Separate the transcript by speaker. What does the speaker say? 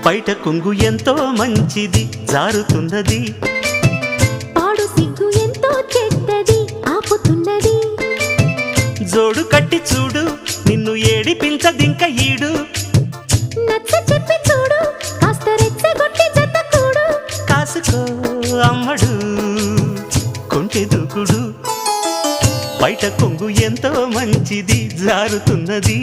Speaker 1: బయట కొంగు ఎంతో మంచిది జారుతున్నది,
Speaker 2: పాడు సిగ్గు ఎంతో చెడ్డది ఆపుతున్నది.
Speaker 1: జోడు కట్టి చూడు నిన్ను ఏడిపించదింక ఈడు,
Speaker 2: నచ్చ చెప్పి చూడు కాస్త రెచ్చగొట్టి జత కూడు.
Speaker 1: కాసుకో అమ్మడు కొంటె దూకుడు, బయట కొంగు ఎంతో మంచిది జారుతున్నది.